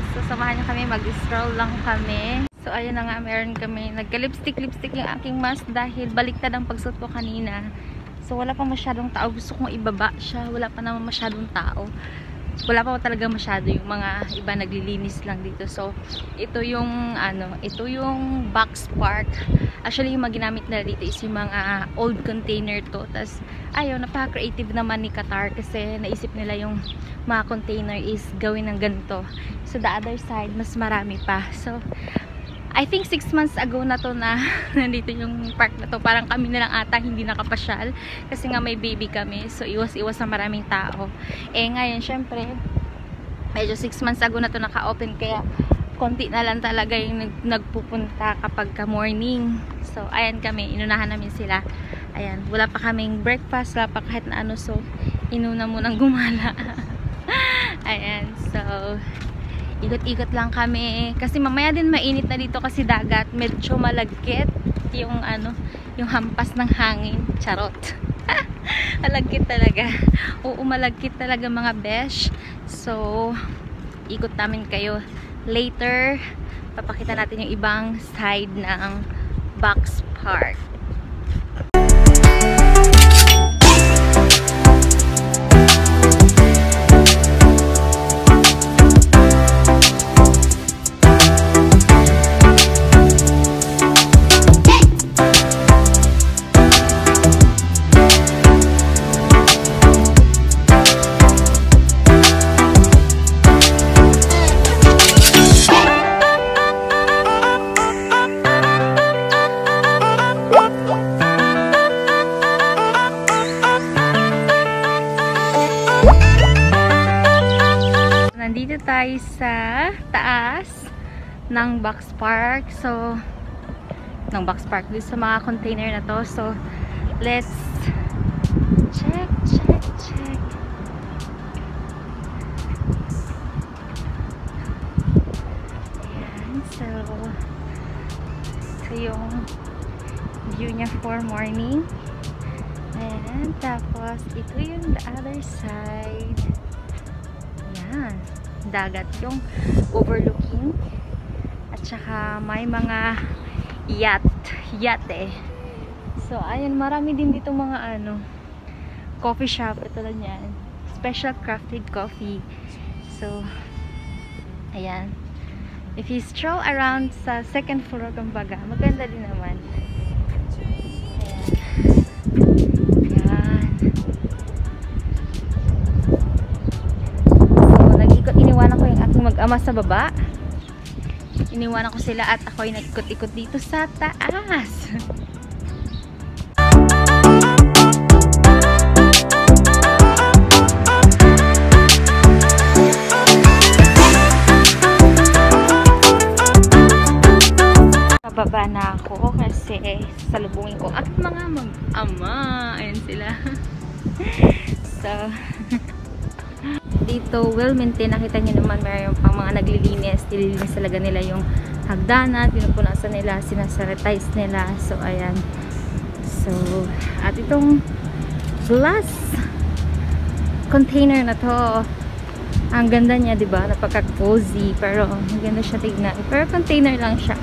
So, samahan niyo kami. Mag-stroll lang kami. So, ayun na nga. Meron kami. Nagka-lipstick yung aking mask dahil baliktad ang pagsuot ko kanina. So, wala pa masyadong tao. Gusto kong ibaba siya. Wala pa naman masyadong tao. Wala pa talaga masyado yung mga iba naglilinis lang dito. So, ito yung ito yung box park. Actually, yung mga ginamit nila dito is yung mga old container to. Tas ayaw, napaka-creative naman ni Qatar kasi naisip nila yung mga container is gawin ng ganito. So, the other side, mas marami pa. So, I think 6 months ago na to na nandito yung park na to. Parang kami na lang ata hindi nakapasyal kasi nga may baby kami. So, iwas-iwas sa maraming tao. Eh, ngayon, syempre, medyo 6 months ago na to naka-open. Kaya, konti na lang talaga yung nagpupunta kapag ka-morning. So, ayan kami. Inunahan namin sila. Ayan. Wala pa kaming breakfast. Wala pa kahit na ano. So, inuna munang gumala. Ayan. So, ikot-ikot lang kami kasi mamaya din mainit na dito kasi dagat, medyo malagkit yung yung hampas ng hangin. Charot. Malagkit talaga. Oo, malagkit talaga mga besh. So, ikot namin kayo later. Papakita natin yung ibang side ng box park. Nandito tayo sa taas ng box park. So, ng box park dito sa mga container na to. So, let's check. Ayan. So, ito yung view niya for morning. Ayan. Tapos, ito yung the other side. Ayan. Dagat yung overlooking. At saka may mga yate. So, ayan, marami din dito mga coffee shop. Ito lang yan. Special crafted coffee. So, ayan. If you stroll around sa second floor kumbaga, maganda din naman. Ayan. Iniwanan ko yung aking mag-ama sa baba. Iniwanan ko sila at ako ay nag-ikot-ikot dito sa taas. Pababa na ako kasi salubungin ko at mga mag-ama. Ayan sila. So, dito well maintain. Nakita nyo naman mayroon pang mga naglilinis. Nililinis talaga nila yung hagdanan, pinupunasan nila, sinasanitize nila. So ayan. So at itong glass container na to, ang ganda niya, diba? Napaka-cozy, pero ang ganda siya tignan. Pero container lang siya.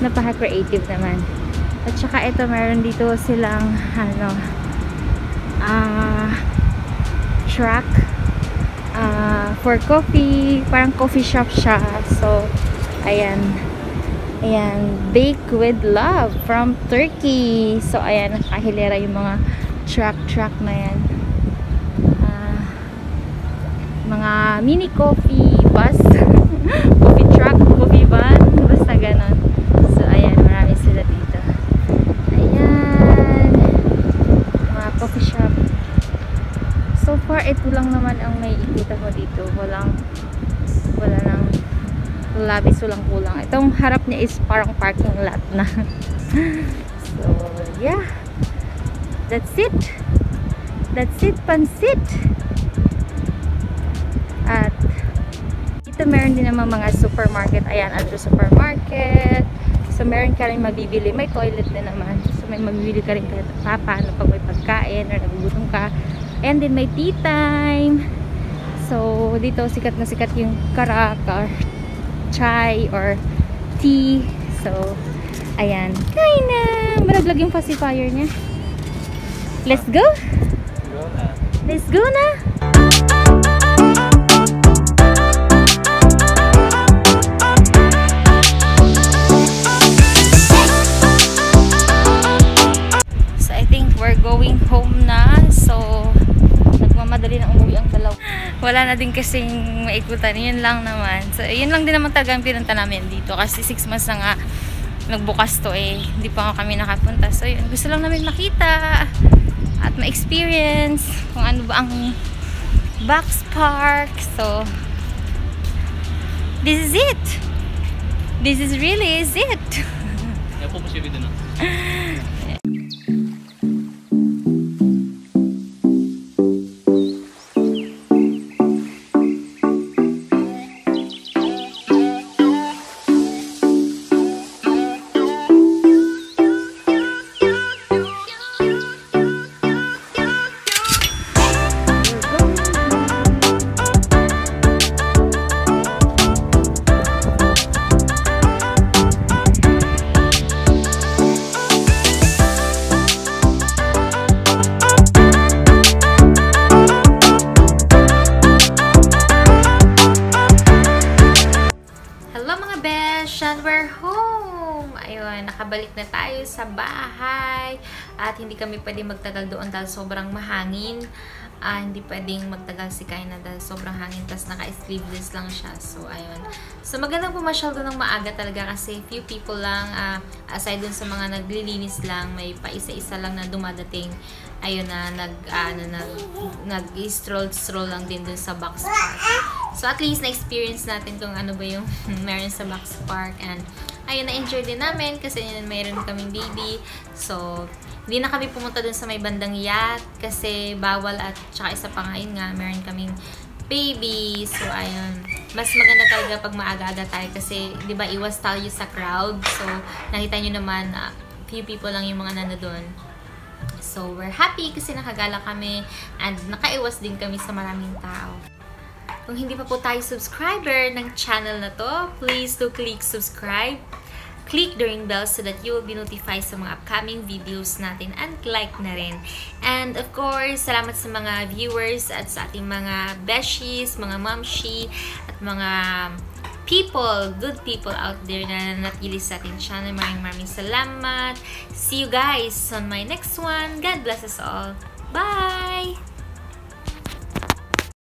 Napaka-creative naman. At saka ito, meron dito silang truck for coffee, parang coffee shop siya. So, ayan, bake with love from Turkey. So, ayan, nakahilera yung mga truck na yan. Mga mini coffee bus, coffee truck, coffee van, basta ganon. So, ayan, marami sila dito. Ayan, mga coffee shop. So far, ito lang naman ang may ikutan ko dito. Wala nang labis, walang kulang. Itong harap niya is parang parking lot na. So, yeah. That's it, pansit. At ito meron din naman mga supermarket. Ayan, Aldo Supermarket. So, meron ka rin mabibili. May toilet din naman. So, may mabibili ka rin kahit paano pag may pagkain or nagugutom ka. And then may tea time. So, dito sikat na sikat yung Caracas. chai or tea. So, ayan. Kain na! Malaglag yung pacifier niya. Let's go! Let's go na! So, I think we're going home na. So, nagmamadali na umuwi ang dalaw. Wala na din kasing maikutan. Yun lang naman. So, yun lang din naman talaga ang pinunta namin dito. Kasi 6 months na nga nagbukas to eh. Hindi pa nga kami nakapunta. So, yun. Gusto lang namin makita at ma-experience kung ano ba ang Box Park. So, this is it. This is really is it. Kaya po mo siya dito, no? We're home! Ayun, nakabalik na tayo sa bahay. At hindi kami pwedeng magtagal doon dahil sobrang mahangin. Hindi pwedeng magtagal si Kaina dahil sobrang hangin. Tapos naka-sleeveless lang siya. So, ayun. So, magandang pumasyal doon ng maaga talaga kasi few people lang. Aside dun sa mga naglilinis lang, may pa-isa-isa lang na dumadating. Ayun na, nag-stroll lang din dun sa Box Park. So, at least na-experience natin kung ano ba yung meron sa Box Park. And, ayun, na-enjoy din namin kasi mayroon kaming baby. So, hindi na kami pumunta dun sa may bandang yacht kasi bawal at tsaka isa pa nga yun nga, meron kaming baby. So, ayun. Mas maganda talaga pag maaga-aga tayo kasi, di ba, iwas tayo sa crowd. So, nakita nyo naman, few people lang yung mga nandun. So, we're happy kasi nakagala kami and nakaiwas din kami sa maraming tao. Kung hindi pa po tayo subscriber ng channel na to, please do click subscribe. Click the ring bell so that you will be notified sa mga upcoming videos natin and like na rin. And of course, salamat sa mga viewers at sa ating mga beshies, mga mamshi, at mga people, good people out there na natili sa ating channel. Maraming salamat. See you guys on my next one. God bless us all. Bye!